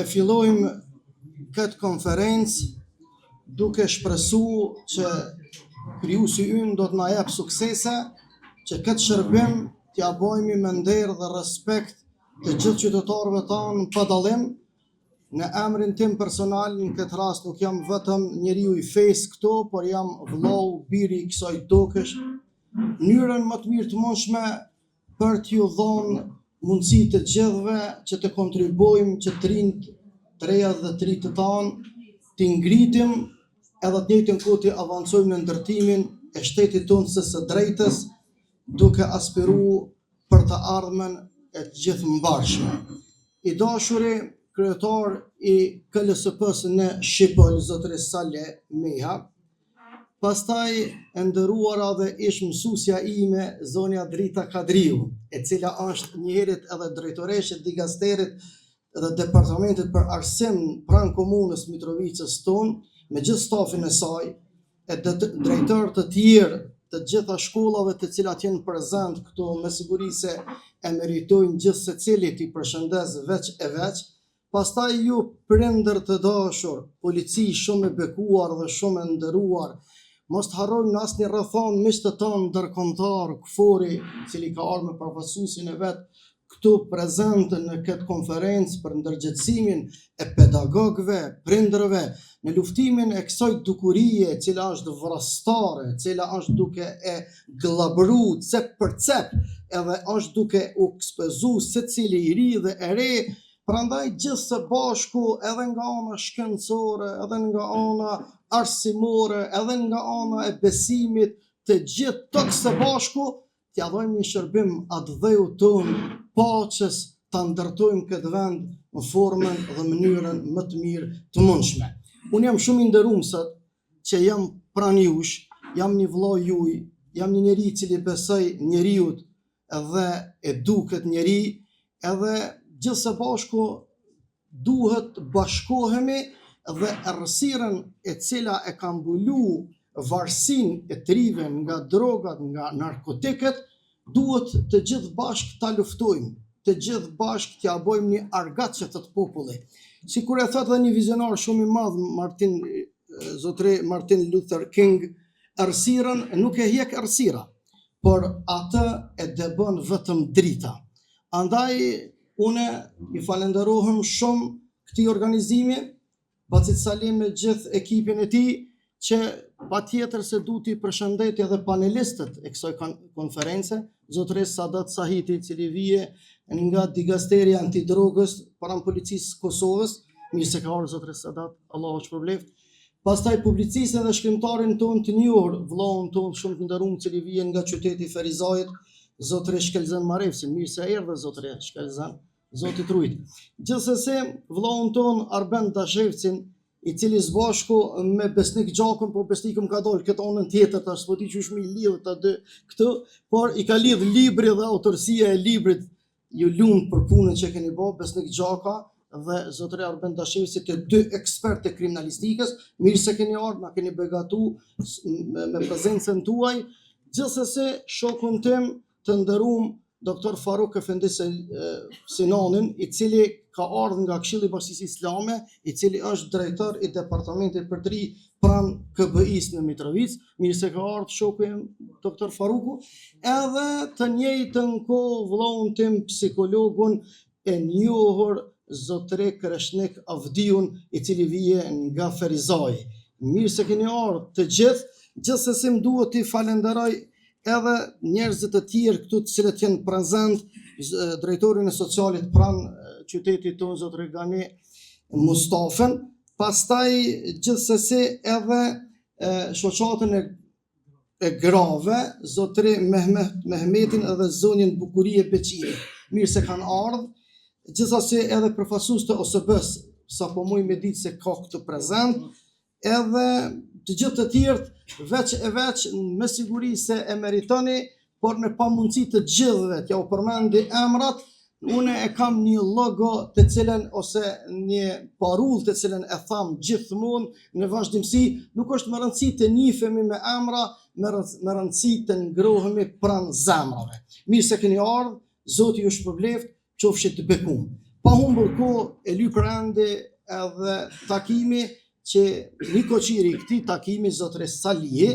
e fillojmë këtë konferencë duke shpresu që krijuesi ynë do të na jap suksese, që këtë shërbim t'ja bojmë me nder dhe respekt të gjithë qytetarëve tanë pa dallim. Në emrin tim personal, në këtë rast nuk jam vetëm njeriu i fesë këtu, por jam vllau, biri i kësaj tokesh. Mënyrën më të mirë të mundshme për t'ju dhënë mundësi të gjithëve që të kontribuojmë që të rinjt të reja dhe të rinjt të tanë t'i ngritim edhe të njëjtën kohë të avancojmë në ndërtimin e shtetit tonë së drejtës, duke aspiruar për të ardhmen e të gjithë mbarshme. I dashuri kryetar i KLSP-s në Shqipëri, zotëri Sale Meha, pastaj e nderuara dhe ish mësuesja ime zonja Drita Kadriu, e cila është njëherët edhe drejtoreshe e dikasterit dhe departamentit për arsim pranë komunës Mitrovicës tonë, me gjithë stafin e saj, e drejtorë të tjerë të gjitha shkollave të cilat janë prezent këtu, me siguri se e meritojnë gjithë secili t'i përshëndes veç e veç. Pastaj ju prindër të dashur, polici shumë e bekuar dhe shumë e nderuar, mos të harrojmë në asnjë rrethon miq të tanë ndërkombëtar, Kfori, cili ka ardhur me përfaqësuesin e vet këtu prezent në këtë konferencë për ndërgjegjësimin e pedagogëve, prindërve, në luftimin e kësaj dukurie, e cila është vrastare, e cila është duke e glabëruar cep për cep, edhe është duke u ekspozuar secili i ri dhe e re. Prandaj gjithë së bashku, edhe nga ana shkencore, edhe nga ana arsimore, edhe nga ana e besimit, të gjithë tokë së bashku, t'ja dhojmë një shërbim atë dheu tonë, paqes, ta ndërtojmë këtë vend në formën dhe mënyrën më të mirë të mundshme. Unë jam shumë i nderuar sot që jam pranë jush, jam një vëlla juaj, jam një njeri i cili besoj njeriut edhe e duket njeri, edhe gjithë së bashku duhet bashkohemi dhe errësirën e cila e ka mbulu varësinë e trive nga drogat, nga narkotikët, duhet të gjithë bashkë ta luftojmë, të gjithë bashkë t'ja bojmë një argatçe të populli. Sikur e thotë dhe një vizionar shumë i madh, zotëri Martin Luther King, errësirën nuk e hjek errësira, por atë e debon vetëm drita. Andaj unë i falenderohem shumë këtij organizimi, Bacit Salim me gjithë ekipin e tij, që patjetër se du t'i përshëndetje edhe panelistët e kësaj konference, zotëres Sadat Sahiti, i cili vije nga dikasteria antidrogës pranë policisë Kosovës, mirë se ka ardhur zotëres Sadat, Allahu shpërbleft. Pastaj publicistin dhe shkrimtarin tonë të njohur, vëllaun tonë shumë të nderuar, i cili vije nga qyteti i Ferizajit, zotëre Shkelzen Marevsi, mirë se erdhe zotëre Shkelzen, Zoti trujt. Gjithsesi, vëllaun ton Arben Dashevcin, i cili zbashku me Besnik Gjakun, po Besniku më ka dalë këtë anën tjetër, tash s'po di qysh me i lidh të dy këtë, por i ka lidh libri dhe autorësia e librit, ju lumt për punën që keni bërë, Besnik Gjaka dhe zotëria Arben Dashevci, të dy ekspertë të kriminalistikës, mirë se keni ardhur, na keni begatu me prezencën tuaj. Gjithsesi, shokun tim të nderuar Dr. Faruk Efendi Sinanin, i cili ka ardhur nga Këshilli i Bashkisë Islame, i cili është drejtor i departamentit për tri pranë KBI-s në Mitrovicë, mirë se ka ardhur shoku im Dr. Faruku, edhe të njëjtën kohë vëllaun tim psikologun e njohur zotëre Kreshnik Avdiun, i cili vije nga Ferizaj. Mirë se keni ardhur të gjithë, gjithsesi më duhet t'i falenderoj edhe njerëzit të tjerë këtu të cilët janë prezent, drejtorin e socialit pranë qytetit tonë, zotëri Gani Mustafën, pastaj gjithsesi edhe shoqatën e grave, zotëri Mehmetin edhe zonjën Bukurie Beqiri. Mirë se kanë ardhur, gjithsesi edhe përfaqësues të OSB-s, sapo muj me ditë se ka këtu prezent, edhe të gjithë të tjerë veç e veç, me siguri se e meritoni, por në pamundësi të gjithëve t'ja u përmendi emrat, une e kam një logo të cilën ose një parull të cilën e tham gjithmonë në vazhdimsi, nuk është më rëndësi të njihemi me emra, më rëndësi të ngrohemi pranë zemrave. Mirë se keni ardhur, Zoti ju shpërbleft, qofshit të bekum. Pa humbur kohë e lyp rende edhe takimi që një koqiri këtij takimi zotëres Salije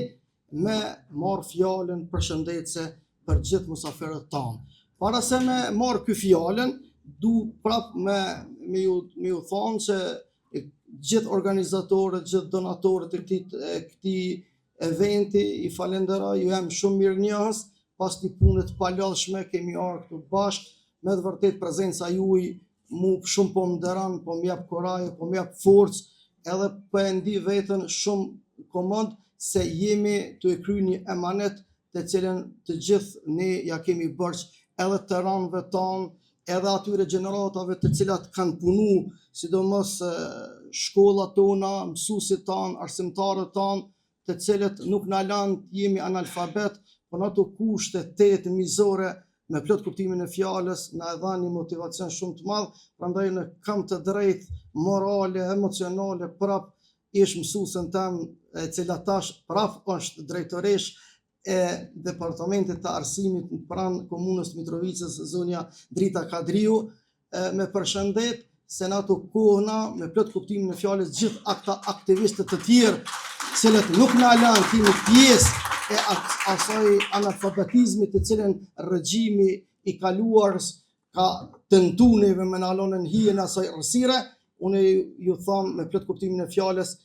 me marrë fjalën përshëndetse për gjithë musafirët tanë. Para se me marrë ky fjalën, du prap me ju thonë që gjithë organizatorët, gjithë donatorët e këtij eventi i falenderoj, ju jam shumë mirë njohës, pas një punët palodhshme kemi ardhur këtu bashkë, me të vërtet prezenca juaj mu shumë po më nderon, po më jap kuraje, po më jap forcë, edhe po e ndi veten shumë komod se jemi të e kry një emanet të cilën të gjithë ne ja kemi bërç edhe të ranëve tanë, edhe atyre gjeneratave të cilat kanë punu, sidomos shkollat tona, mësuesit tanë, arsimtarët tanë, të cilët nuk na lanë të jemi analfabet, por në ato kushte të mizore, me plot kuptimin e fjalës, na e dha një motivacion shumë të madh, prandaj në kam të drejtë morale, emocionale, prap ish mësuesën tam, e cila tash prap është drejtoresh e departamentit të arsimit pranë komunës Mitrovicës, zonja Drita Kadriu, me përshëndet se në ato kohëna, me plot kuptimin e fjalës, gjithë ata aktivistët të tjerë, cilët nuk na lanë të jemi pjesë e asaj analfabetizmit të cilën regjimi i kaluar ka tentuneve me na lënë në hijen e asaj errësire, unë ju them me plot kuptimin e fjalës,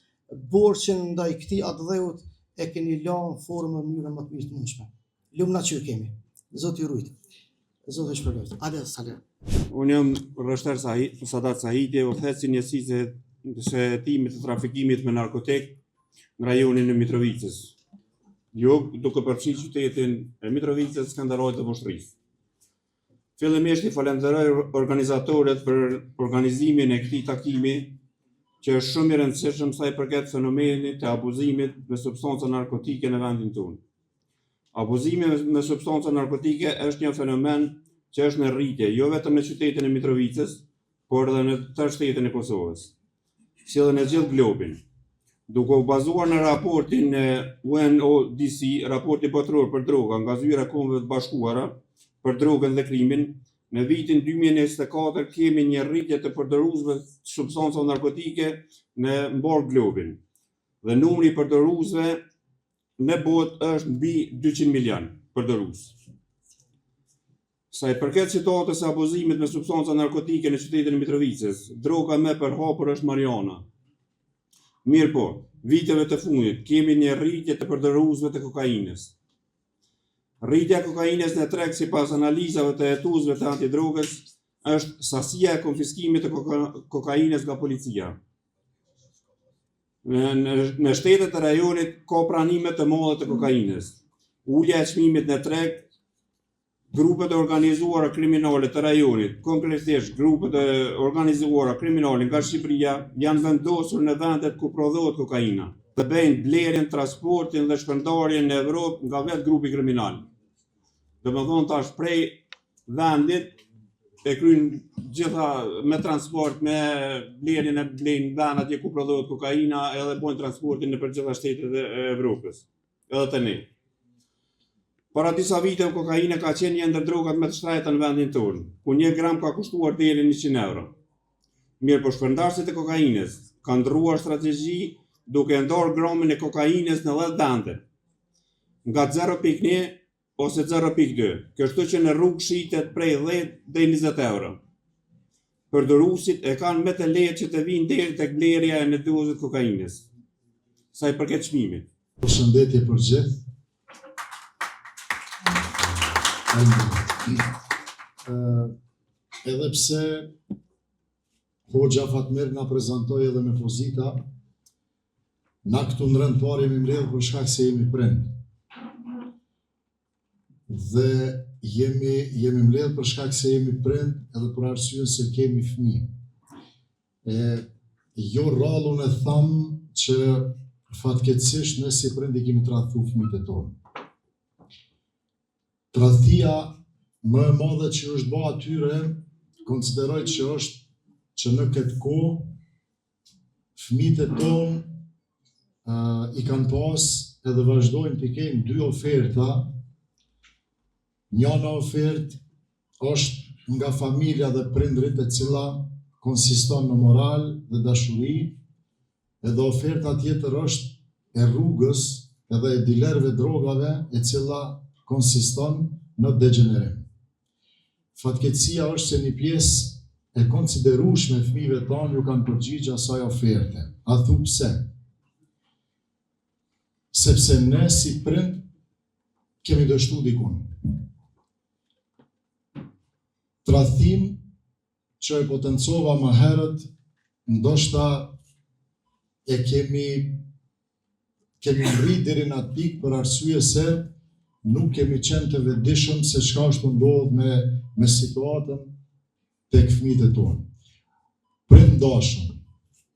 borxhin ndaj këtij atdheut e keni lënë formën në mënyrë më të mirë të mundshme. Lumna që kemi. Zoti ju rujt. Zoti ju shpëlbeft. Hajde salam. Unë jam rreshtar Sadat Sahiti, udhëheqës i njësisë së hetimit të trafikimit me narkotik në rajonin e Mitrovicës. Jo duke përfshirë qytetin e Mitrovicës, Skanderajt dhe Voshtrisë. Fillimisht i falenderoj organizatorët për organizimin e këtij takimi, që është shumë i rëndësishëm sa i përket fenomenit të abuzimit me substanca narkotike në vendin tonë. Abuzimi me substanca narkotike është një fenomen që është në rritje, jo vetëm në qytetin e Mitrovicës, por edhe në tërë shtetin e Kosovës, si edhe në gjithë globin. Duke u bazuar në raportin e UNODC, raporti botror për droga nga Zyra e Kombeve të Bashkuara për drogën dhe krimin, në vitin 2024 kemi një rritje të përdoruesve të substancave narkotike në mbar globin. Dhe numri i përdoruesve në botë është mbi 200 milion përdorues. Sa i përket situatës së abuzimit me substanca narkotike në qytetin e Mitrovicës, droga më e përhapur është marijuana. Mirë po, viteve të fundit kemi një rritje të përdoruesve të kokainës. Rritja e kokainës në treg sipas analizave të hetuesve të antidrogës është sasia e konfiskimit të kokainës nga policia. Në shtetet e rajonit ka pranime të mëdha të kokainës. Ulja e çmimit në treg, grupet e organizuara kriminale të rajonit, konkretisht grupet e organizuara kriminale nga Shqipëria, janë vendosur në vendet ku prodhohet kokaina, të bëjnë blerjen, transportin dhe shpërndarjen në Evropë nga vetë grupi kriminal. Dhe më thonë tash prej vendit e kryjnë gjitha me transport, me blerjen e blejnë vend atje ku prodhohet kokaina, edhe bojnë transportin në për gjitha shtetet e Evropës, edhe të ne. Para disa viteve kokaina ka qenë një ndër drogat më të shtrenjta në vendin tonë, ku 1 gram ka kushtuar deri 100 euro. Mirë po shpërndarësit e kokainës kanë ndrruar strategji duke ndarë gramin e kokainës në 10 vende, nga 0.1 ose 0.2, kështu që në rrugë shitet prej 10 deri 20 euro. Përdoruesit e kanë më të lehtë që të vinë deri tek blerja e në dozët kokainës. Sa i përket çmimit. Përshëndetje për gjithë. Edhe pse Hoxha Fatmir nga prezantoi edhe me pozita, na këtu në rënd parë jemi mbledhur për shkak se jemi prind. Dhe jemi mbledhur për shkak se jemi prind edhe për arsye se kemi fëmijë. Jo rrallun e tham që fatkeqësisht ne si prind I kemi tradhtu fëmijët e tonë. Tradhtia më e madhe që është bërë atyre, konsideroj që është që në këtë kohë fëmijët e tonë I kanë pas edhe vazhdojnë të kenë 2 oferta. Njëna ofertë është nga familja dhe prindrit e cila konsiston në moral dhe dashuri, edhe oferta tjetër është e rrugës edhe e dilerëve drogave e cila konsiston në degenerim. Fatkeqësia është se një pjesë e konsiderueshme e fëmijëve tonë ju kanë përgjigjë asaj oferte. A thu pse? Sepse ne si prind kemi dështu dikun. Tradhtim që e potencova më herët, ndoshta e kemi rritur deri në atë pikë për arsye se nuk kemi qenë të vetëdijshëm se çka është ndodhur me situatën tek fëmijët e tonë. Prind dashur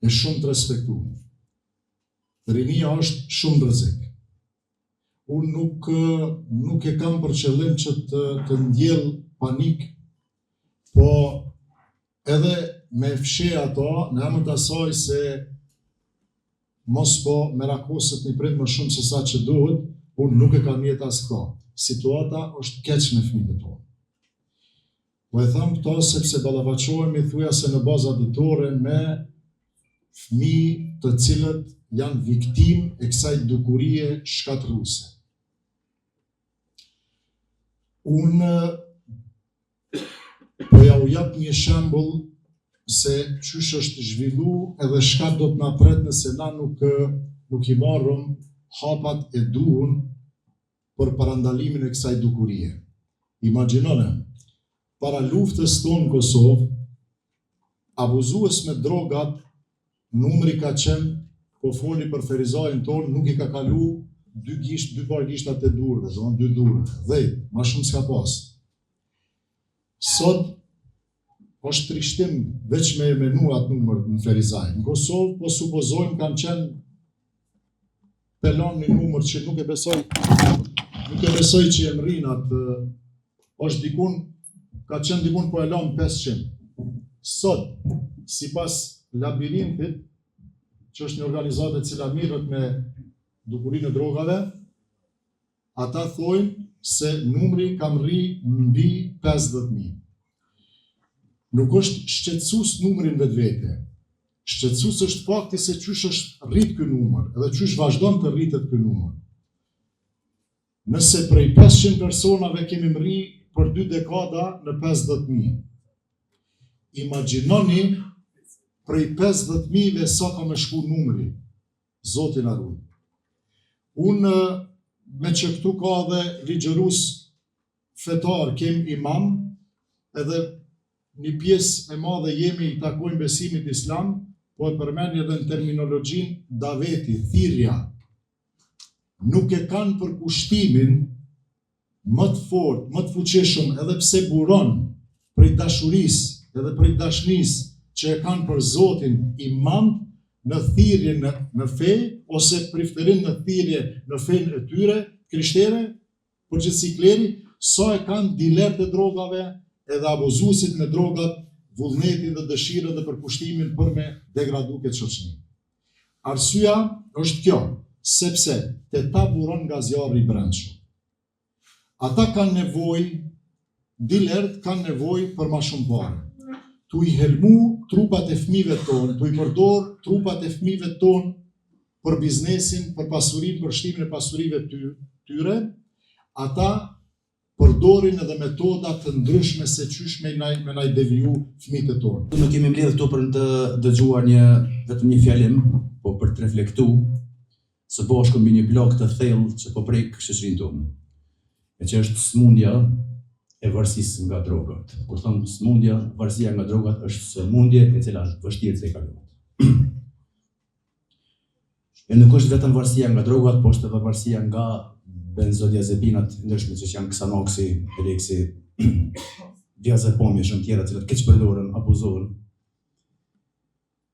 e shumë të respektuar. Rinia është shumë rrezik. Unë nuk e kam për qëllim që të ndjell panik, po edhe me fshi ato në emër të asaj se mos po merakoset një prind më shumë se sa që duhet, unë nuk e kam jetë as këto. Situata është keq me fëmijët e tonë. Po e tham këto sepse ballafaqohemi thujase në bazë ditore me fëmijë të cilët janë viktimë e kësaj dukurie shkatërruese. Unë po ja u jap një shembull se çysh është zhvillu edhe çka do të na pret nëse na nuk i marrëm hapat e duhur për parandalimin e kësaj dukurie. Imagjinone, para luftës tonë në Kosovë, abuzues me drogat, numri ka qenë, po foli për Ferizajin tonë, nuk i ka kalu dy par gishtat e durve, dy durve, 10, ma shumë s'ka pas. Sot, është trishtim veç me e menu atë numër në Ferizaj. Në Kosovë, po supozojmë kanë qenë pelon një numër që nuk e besoj që e mrin atë, është dikun, ka qenë dikun po e lanë 500. Sot, si pas labirintit, që është një organizatë e cila mirët me dukurinë e drogave, ata thojnë se numri kam rri mbi 50.000. Nuk është shqetësus numrin vetvete. Shqetësus është fakti se qysh është rrit ky numër, edhe qysh vazhdon të rritet ky numër. Nëse prej 500 personave kemi mri për 2 dekada në 50.000. Imagjinoni prej 50.000 sa ka me shku numri. Zoti na ruaj. Unë me që këtu ka dhe ligjërus fetar, kem imam, edhe një pjesë e madhe jemi i takojnë besimit islam, po e përmeni edhe në terminologjin daveti, thirrja. Nuk e kanë për kushtimin më të fort, më të fuqishëm, edhe pse buron prej dashurisë edhe prej dashnisë që e kanë për Zotin imam në thirrje në fe, ose prifterin në thirrje në fen e tyre, krishtere, përgjithësi kleri, sa e kanë dilert e drogave, edhe abuzuesit me drogat, vullnetin dhe dëshirën dhe përkushtimin për me degradu këtë shoqëri. Arsyeja është kjo, sepse te ta buron nga zjarri i brendshëm. Ata kanë nevojë, dilert kanë nevojë për ma shumë parë. Tu i helmu trupat e fëmijëve tonë, tu i përdor trupat e fëmijëve tonë për biznesin, për pasurinë, për shtimin e pasurive tyre, ata përdorin edhe metoda të ndryshme se qysh me naj deviju fëmijët e tonë. Nuk kemi mbledhur këtu për të dëgjuar vetëm një fjalim, po për të reflektu së bashku mbi një blok të thellë që po prek shoqërinë tonë. E që është smundja e varësisë nga drogat. Kur thonë smundja, varësia nga drogat është smundje e cila është vështirë të kalohet. E nuk është vetëm varësia nga drogat, po është edhe varësia nga benzodiazepinat ndryshme që janë Xanaxi, Elexi, diazepami e shumë tjera, të cilat keq përdoren, abuzohen.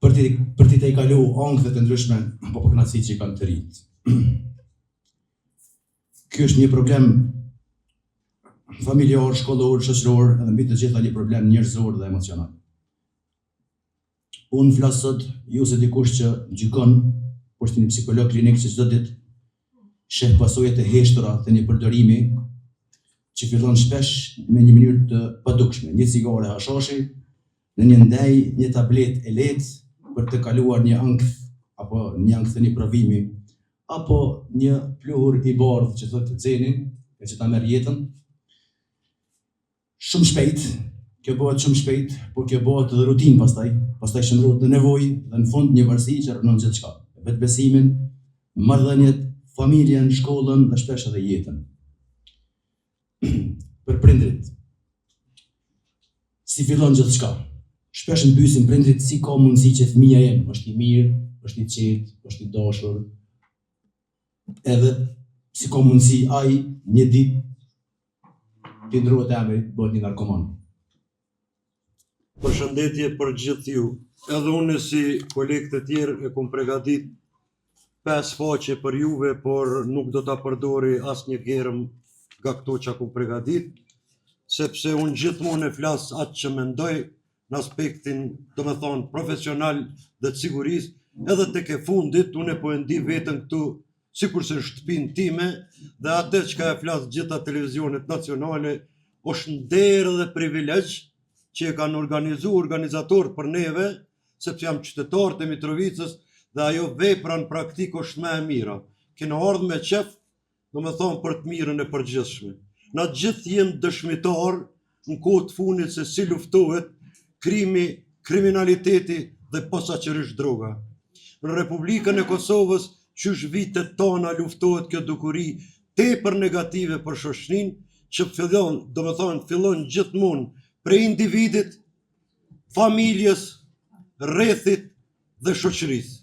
Për ti të i kalu ankthjet e ndryshme, po kënaqësi që i kanë të rritë. Ky është një problem familjar, shkollor, shoqëror, edhe mbi të gjitha një problem njerëzor dhe emocional. Unë flas sot ju se dikush që gjykon, por është një psikolog klinik që çdo ditë sheh pasojat e heshtura të një përdorimi që fillon shpesh me një mënyrë të padukshme, një cigare hashashi, në një ndaj, një tablet e lehtë për të kaluar një ankth apo një ankth një provimi, apo një pluhur i bardhë që thotë Xeni, e që ta merr jetën. Shumë shpejt, kjo bëhet shumë shpejt, por kjo bëhet edhe rutinë pastaj shndrohet në nevojë dhe në fund një varësi që rënon gjithçka. Vetbesimin, marrëdhëniet, familjen, shkollën dhe shpesh edhe jetën. Për prindrit, si fillon gjithçka? Shpesh më pyesin prindrit si ka mundësi që fëmia jem është i mirë, është i qetë, është i dashur, edhe si ka mundësi ai një ditë të ndrohet emri, bëhet një narkoman. Përshëndetje për gjithë ju. Edhe unë si kolegët e tjerë e kom përgatit 5 faqe për juve, por nuk do ta përdori asnjë gerëm nga këto që kom përgatit, sepse unë gjithmonë e flas atë që mendoj në aspektin, domethënë profesional dhe të sigurisë, edhe tek e fundit unë po e ndi veten këtu sikurse në shtëpinë time, dhe atë që ka e flas gjitha televizionet nacionale është nder dhe privilegj që e kanë organizator për neve, sepse jam qytetar të Mitrovicës dhe ajo vepra në praktik është më e mira. Kena ardhur me qef, domethënë për të mirën e përgjithshme. Na gjithë jemi dëshmitar në kohë të fundit se si luftohet krimi, kriminaliteti dhe posaçërisht droga. Në Republikën e Kosovës, qysh vitet tona luftohet kjo dukuri tepër negative për shoqërinë, që fillon gjithmonë prej individit, familjes, rrethit dhe shoqërisë.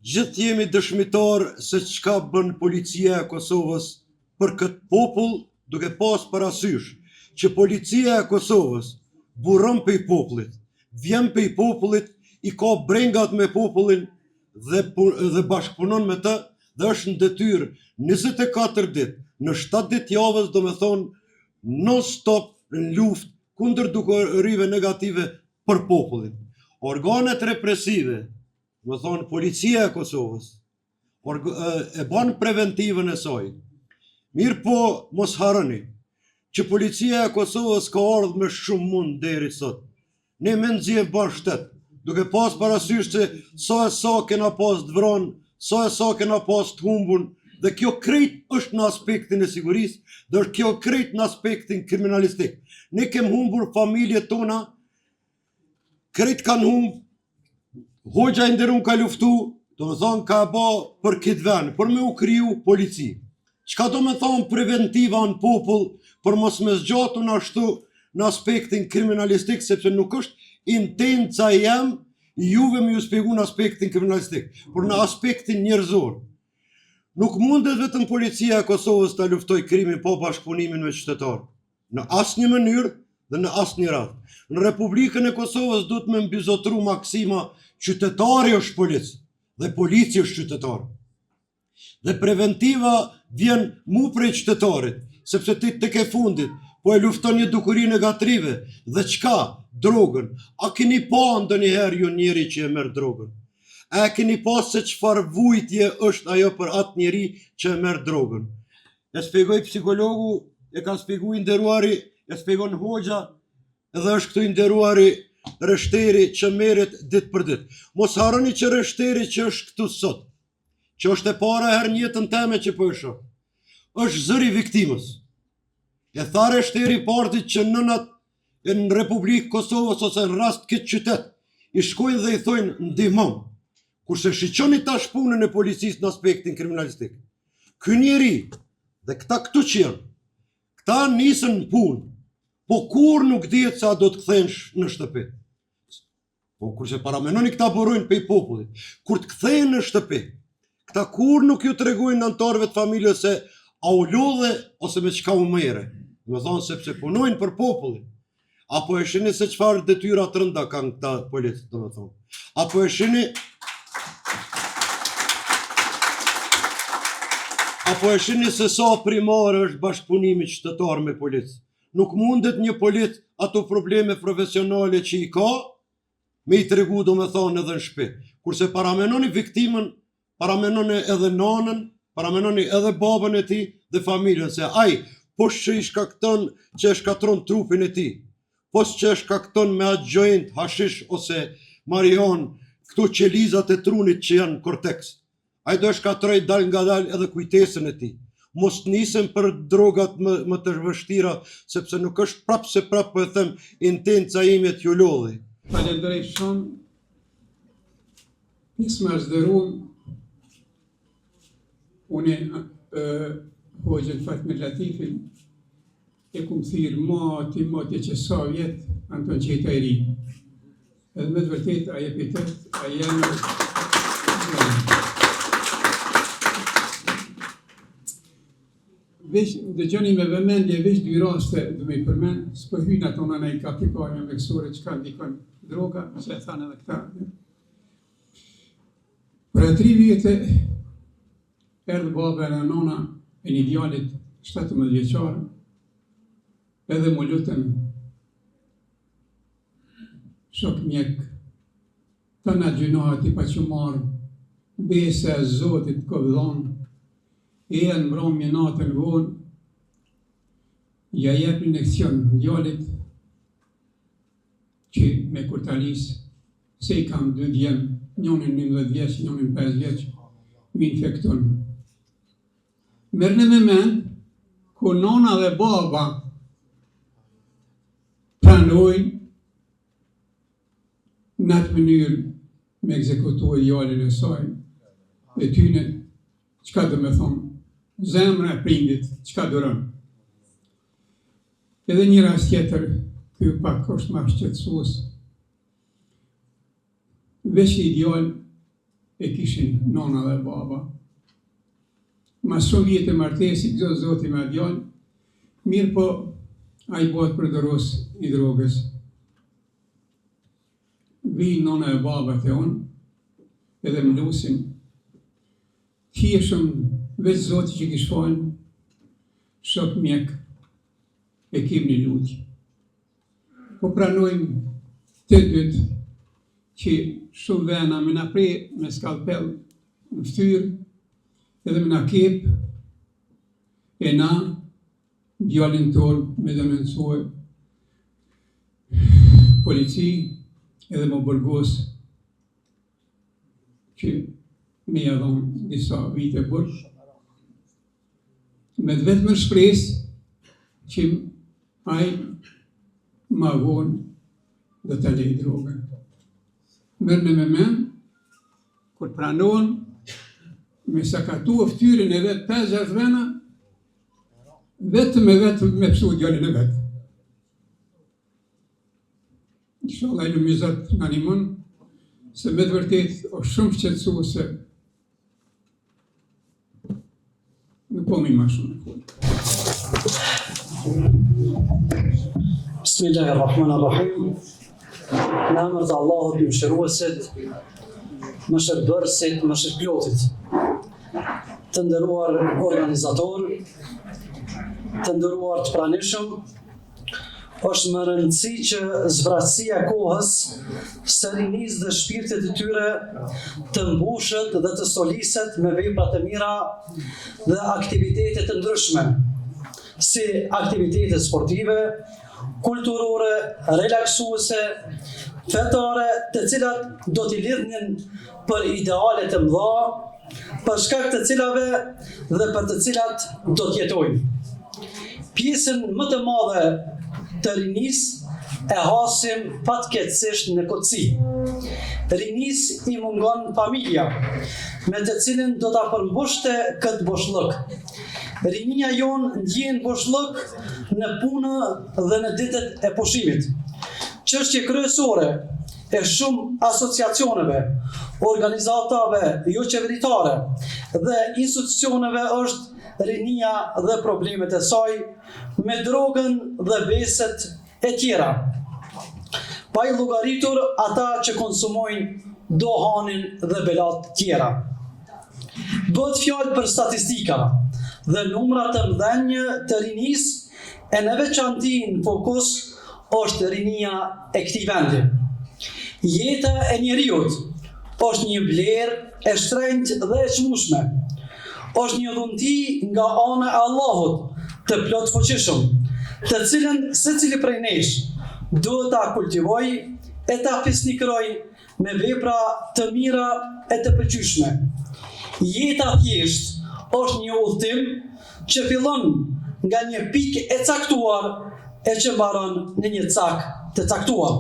Gjithë jemi dëshmitar se çka bën policia e Kosovës për këtë popull, duke pas parasysh që policia e Kosovës burron pej popullit, vjen pej popullit, i ka brengat me popullin dhe bashkëpunon me të, dhe është në detyrë 24 ditë, në 7 ditë javës, domethënë non stop në luftë kundër dukurive negative për popullin. Organet represive, domethënë policia e Kosovës, e bën preventivën e saj. Mirë po, mos harroni që policia e Kosovës ka ardhur me shumë mund deri sot. Ne me nxjerr bashkëtet, duke pas parasysh se sa kena pas të vronë, sa kena pas të humbun, dhe kjo krejt është në aspektin e sigurisë, dhe kjo krejt në aspektin kriminalistik. Ne kem humbur familjet tona, krejt kanë humbur, hoxha i nderun ka luftu, do me thonë ka ba për këtë vend, për me u kriju polici. Çka do me thonë preventiva në popull, për mos me zgjatu në ashtu në aspektin kriminalistik, sepse nuk është intenca jam juve me ju shpjegu në aspektin kriminalistik, por në aspektin njerëzor. Nuk mundet vetëm policia e Kosovës ta luftoj krimin pa bashkëpunimin me qytetarë, në asnjë mënyrë dhe në asnjë radhë. Në Republikën e Kosovës duhet me mbizotru maksima qytetari është polic dhe polici është qytetar. Dhe preventiva vjen mu prej qytetarit, sepse ti tek e fundit po e lufton një dukuri negative dhe çka? Drogën. A keni pa ndonjëherë ju njeri që e merr drogën? A keni pa se çfarë vujtje është ajo për atë njeri që e merr drogën? E shpjegoi psikologu, e ka shpjeguar i nderuari, e shpjegon hoxha, edhe është këtu i nderuari Reshteri që merret ditë për ditë. Mos harroni që Reshteri që është këtu sot, që është e para herë në jetën time që po e shoh, është zëri i viktimës. E tha Reshteri partit që nënat në Republikë Kosovës ose në rast këtë qytet i shkojnë dhe i thojnë ndihmom. Kurse shiqoni tash punën e policisë në aspektin kriminalistik. Ky njeri dhe këta këtu që janë, këta nisën në punë, po kur nuk dihet sa do të kthehen në shtëpi. Po kurse paramenoni këta burojnë pej popullit. Kur të kthehen në shtëpi, këta kur nuk ju tregojnë anëtarëve të familjes se a u lodhe ose me çka u merre. Do të thonë sepse punojnë për popullin. Apo e shihni se çfarë detyra të rënda kanë këta policë, do të thonë. Apo e shihni se sa primare është bashkëpunimi qytetar me policë. Nuk mundet një polic ato probleme profesionale që i ka, me i tregu do me thonë edhe në shtëpi. Kurse paramenoni viktimën, paramenoni edhe nanën, paramenoni edhe babën e tij dhe familjen, se ai posh që i shkakton që e shkatron trupin e tij, posh që e shkakton me atë joint, hashish ose marion, këto qelizat e trunit që janë korteks. Ai do e shkatroj dal nga dal edhe kujtesën e tij. Mos nisem për drogat më të vështira, sepse nuk është prapë se prapë po e them intenca ime t'ju lodhi. Falenderoj shumë. Nismazderuam unë Hoxhën Fatmir Latifin e kum thirë moti që sa vjetë Anton Qeta i ri. Edhe me të vërtet, a epitet, a janë... Vesh, dëgjoni me vëmendje, vesh dy raste dhe me i përmend, s'po hyjnë ato në i kapikojnë me kësore që ka ndikon droga, se e thanë edhe këta. Për 3 vjetë, erdhë baba e nona e një djalit 17 vjeçar, edhe mu lutën shok mjek, të nga gjynohat i paqumar, bese e Zotit kovdhon, e në mbromje natën vonë, ja jep një leksion djalit që me kurtalis, se i kam 2 djem, njonin 11 vjeç, njonin 5 vjeç, mi infekton. Merrni me mend, ku nona dhe baba pranojnë në atë mënyrë me ekzekutu e djalin e saj, e tyne, çka do me thonë, zemra e prindit, çka duron. Edhe një rast tjetër, ky pak është më shqetësues. Veç i djalë e kishin nona dhe baba. Mas shumë vjetë e martesi, gjo zoti me djalë, mirë po a i bëhet përdoros i drogës. Vijnë nona e baba të unë, edhe më lusim, thjeshëm veç zoti që kish falë, shok mjek, e kim një lutje. Po pranojmë të dytë që shumë vena me na prej me skalpel në ftyrë, edhe me na kep, e na djalin tonë me denoncuar polici, edhe më bërgos që me jadhon disa vite bërë, me të vetë më shpresë që ai ma vonë dhe të lej drogën. Mërë me men, kur pranohen, me sakatu e ftyrën e vetë 5-6 vena, vetëm me pësu djallin e vetë. Inshallah i lumizat në animon, se me të vërtet o shumë shqetësuese, nuk po mi ma shumë në folë. Bismillahirrahmanirrahim. Në emër të Allahut mëshiruesit, mëshirbërësit, mëshirplotit. Të nderuar organizator, të nderuar të pranishëm, është më rëndësi që zbratësia e kohës së rinis dhe shpirtit të tyre të mbushet dhe të soliset me veprat e mira dhe aktivitetet të ndryshme, si aktivitetet sportive, kulturore, relaksuese, fetare, të cilat do t'i lidhnin për ideale të mëdha, për shkak të cilave dhe për të cilat do t'jetojnë. Pjesën më të madhe të rinis e hasim fatkeqësisht në kotësi. Rinis i mungon familja, me të cilin do t'a përmbushte këtë boshllëk. Rinia jonë ndjen boshllëk në punë dhe në ditët e pushimit. Çështje kryesore e shumë asociacioneve, organizatave jo qeveritare dhe institucioneve është rinia dhe problemet e saj, me drogën dhe beset e tjera. Pa i llogaritur ata që konsumojnë dohanin dhe belat tjera. Bëhet fjalë për statistika dhe numra të mëdhenj të rinis, e në veçanti në fokus është rinia e këtij vendi. Jeta e njeriut është një vlerë e shtrenjtë dhe e çmueshme. Është një dhunti nga ana e Allahut të plot fuqishëm, të cilën secili prej nesh duhet ta kultivoj e ta fisnikroj me vepra të mira e të pëlqyeshme. Jeta thjesht është një udhtim që fillon nga një pikë e caktuar e që mbaron në një cak të caktuar.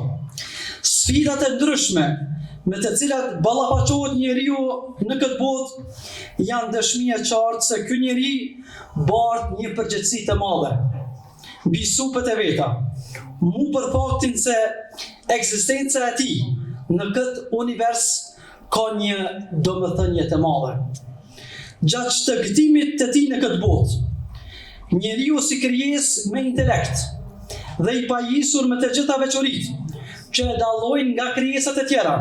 Sfidat e ndryshme me të cilat ballafaqohet njeriu në këtë botë janë dëshmi e qartë se ky njeri bart një përgjegjësi të madhe mbi supet e veta, mu për faktin se ekzistenca e tij në këtë univers ka një domethënie të madhe. Gjatë shtrëngëtimit të tij në këtë botë, njeriu si krijesë me intelekt dhe i pajisur me të gjitha veçoritë që e dallojnë nga krijesat e tjera,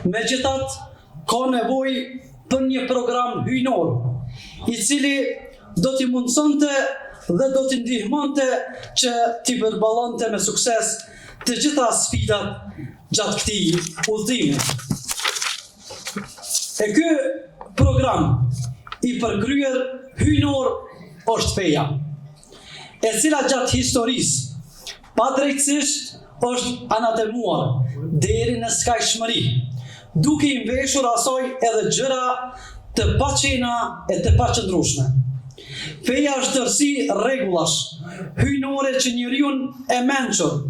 megjithatë ka nevojë për një program hyjnor, i cili do t'i mundsonte dhe do t'i ndihmonte që t'i përballonte me sukses të gjitha sfidat gjatë këtij udhëtimi. E ky program i përkryer hyjnor është feja, e cila gjatë historisë padrejtësisht është anatemuar deri në skajshmëri, duke i mbeshur asaj edhe gjëra të paqena e të paqëndrueshme. Feja është tërësi rregullash hyjnore që njeriu e mençur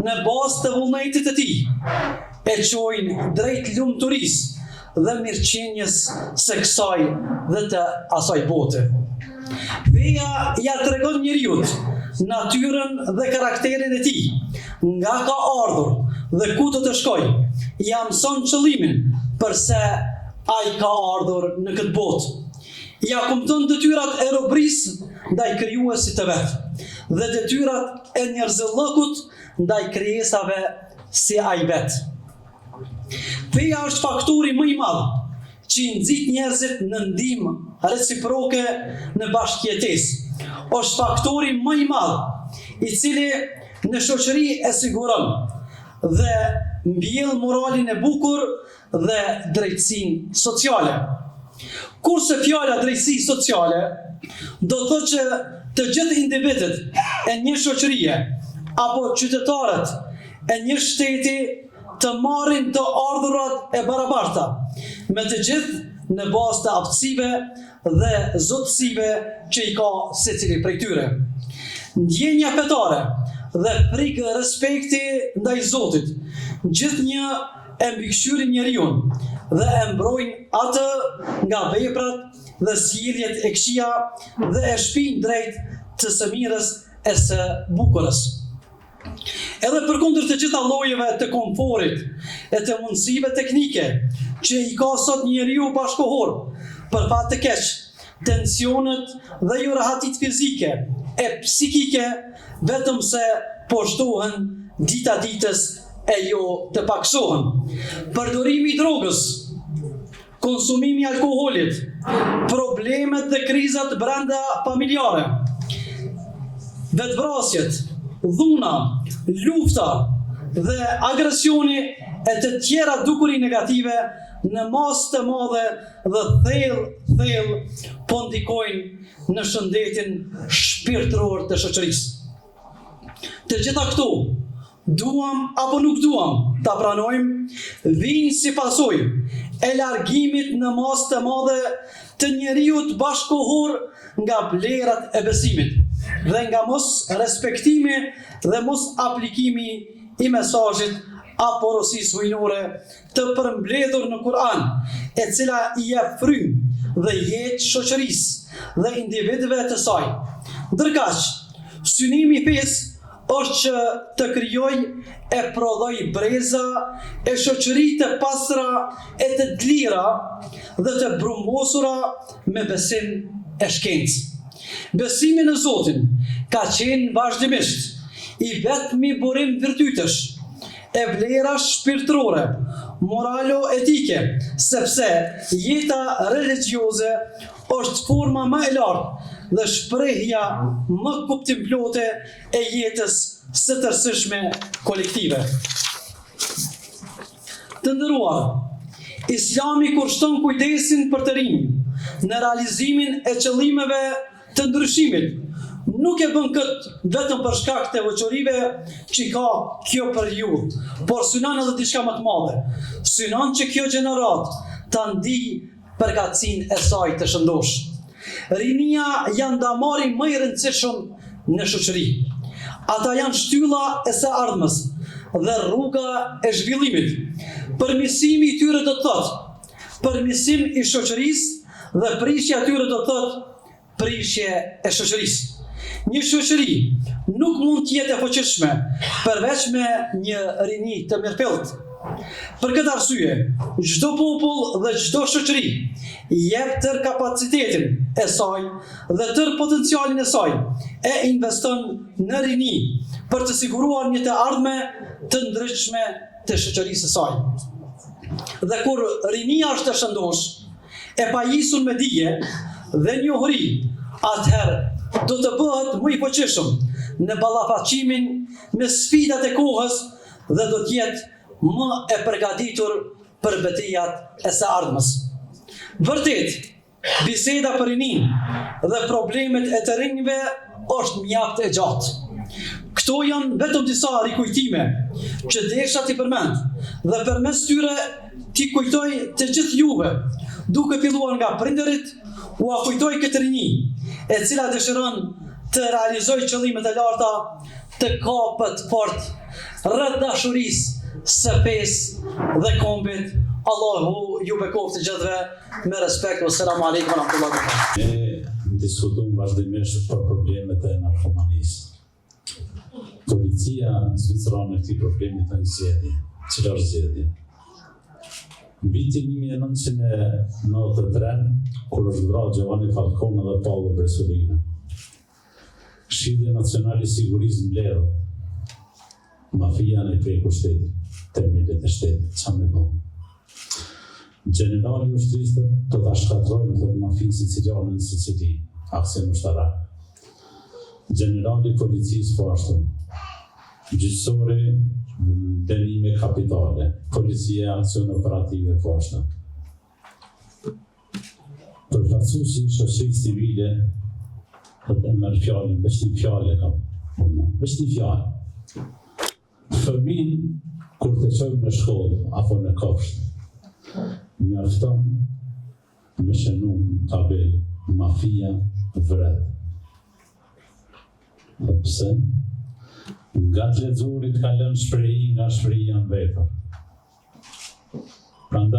në bazë të vullnetit të tij e çojnë drejt lumturisë dhe mirëqenies së kësaj dhe të asaj bote. Feja ja tregon njeriut natyrën dhe karakterin e tij, nga ka ardhur dhe ku do të shkojë, ja mëson qëllimin përse ai ka ardhur në këtë botë. Ja kupton detyrat e robërisë ndaj krijuesit të vet dhe detyrat e njerëzillëkut ndaj krijesave si ai vet. Feja është faktori më i madh që i nxit njerëzit në ndihmë reciproke në bashkëjetesë. Është faktori më i madh i cili në shoqëri e siguron dhe mbjell moralin e bukur dhe drejtësinë sociale. Kurse fjala drejtësi sociale do të thotë që të gjithë individët e një shoqërie apo qytetarët e një shteti të marrin të ardhurat e barabarta me të gjithë në bazë të aftësive dhe zotësive që i ka secili prej tyre. Ndjenja fetare dhe frikë respekti ndaj Zotit, gjithnjë e mbikëqyrin njeriun dhe e mbrojnë atë nga veprat dhe sjelljet e këqija dhe e shpin drejt të së mirës e së bukurës. Edhe përkundër të gjitha llojeve të komforit e të mundësive teknike që i ka sot njeriu bashkohor, për fat të keq, tensionet dhe jo rahatit fizike e psikike vetëm se po shtohen dita ditës e jo të paksohen. Përdorimi i drogës, konsumimi i alkoolit, problemet dhe krizat brenda familjare, vetvrasjet, dhuna, lufta dhe agresioni e të tjera dukuri negative në masë të madhe dhe thellë po ndikojnë në shëndetin shpirtëror të shoqërisë. Të gjitha këto, duam apo nuk duam ta pranojmë, vijnë si pasojë e largimit në masë të madhe të njeriut bashkohor nga vlerat e besimit dhe nga mos respektimi dhe mos aplikimi i mesazhit apo porosisë hyjnore të përmbledhur në Kur'an, e cila i jep frymë dhe jetë shoqërisë dhe individëve të saj. Ndërkaq, synimi i fesë është që të krijoj e prodhoj breza e shoqëri të pastra e të lira dhe të brumbosura me besim e shkencë. Besimi në Zotin ka qenë vazhdimisht i vetmi burim virtytesh e vlera shpirtërore, moralo-etike, sepse jeta religjioze është forma më e lartë dhe shprehja më kuptimplote e jetës së tërësishme kolektive. Të nderuar, Islami kushton kujdesin për të rinj në realizimin e qëllimeve të ndryshimit nuk e bën këtë vetëm për shkak të veçorive që ka kjo periudhë, por synon edhe diçka më të madhe. Synon që kjo gjenerat të ndi përkatësinë e saj të shëndosh. Rinia janë damari më i rëndësishëm në shoqëri. Ata janë shtylla e së ardhmës dhe rruga e zhvillimit. Përmirësimi i tyre do të thotë përmirësim i shoqërisë dhe prishja e tyre do të thotë prishje e shoqërisë. Një shoqëri nuk mund të jetë e fuqishme përveç me një rini të mirëfillt. Për këtë arsye, çdo popull dhe çdo shoqëri jep tërë kapacitetin e saj dhe tërë potencialin e saj e investon në rini për të siguruar një të ardhme të ndryshme të shoqërisë së saj. Dhe kur rinia është e shëndosh, e pajisur me dije dhe njohuri, atëherë do të bëhet më i fuqishëm në ballafaqimin me sfidat e kohës dhe do të jetë më e përgatitur për betejat e së ardhmës. Vërtet, biseda për rinin dhe problemet e të rinjve është mjaft e gjatë. Këto janë vetëm disa rikujtime që desha t'i përmend dhe përmes tyre t'i kujtoj të gjithë juve, duke filluar nga prindërit, u kujtoj këtë rini, e cila dëshiron të realizoj qëllimet e larta, të kapet fort rreth dashurisë së fesë dhe kombit. Allahu ju bekoftë të gjithëve me respekt. Wassalamu alaikum wa rahmatullahi wa barakatuh. Ne diskutojmë vazhdimisht për problemet e narkomanisë. Policia zviceron e këtij problemi të një zgjedhje. Cila është zgjedhja? Në vitin 1993, kur është vrarë Giovanni Falcone dhe Paolo Borsellino, Këshilli Nacional i Sigurisë mbledh mafia në prekur shtetit, termitet e shtetit, çfarë më bën? Generali i ushtrisë do ta shkatrojnë të mafinë siciliane në Sicili, aksion ushtarak. Generali i policisë po ashtu. Gjyqësori dënime kapitale, policia aksion operative po ashtu. Përfaqësuesi i shoqërisë civile dhe merr fjalën, veç një fjalë kam unë, veç një fjalë. Fëmin, kur të qojmë në shkollë, apo në kofshë, mjafton me shënu në tabel, mafia vret. Dhe pse? Nga të lexuarit ka lënë shprehi nga shprehja në vepër. Prandaj